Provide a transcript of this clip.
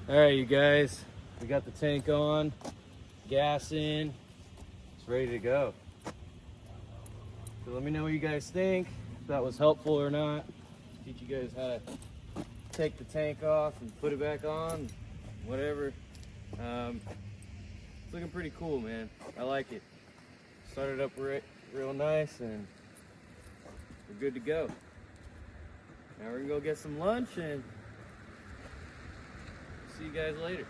All right, you guys, we got the tank on, gas in, it's ready to go. So let me know what you guys think, if that was helpful or not. Teach you guys how to take the tank off and put it back on, whatever. It's looking pretty cool, man. I like it. Started up real nice and we're good to go. Now we're gonna go get some lunch and see you guys later.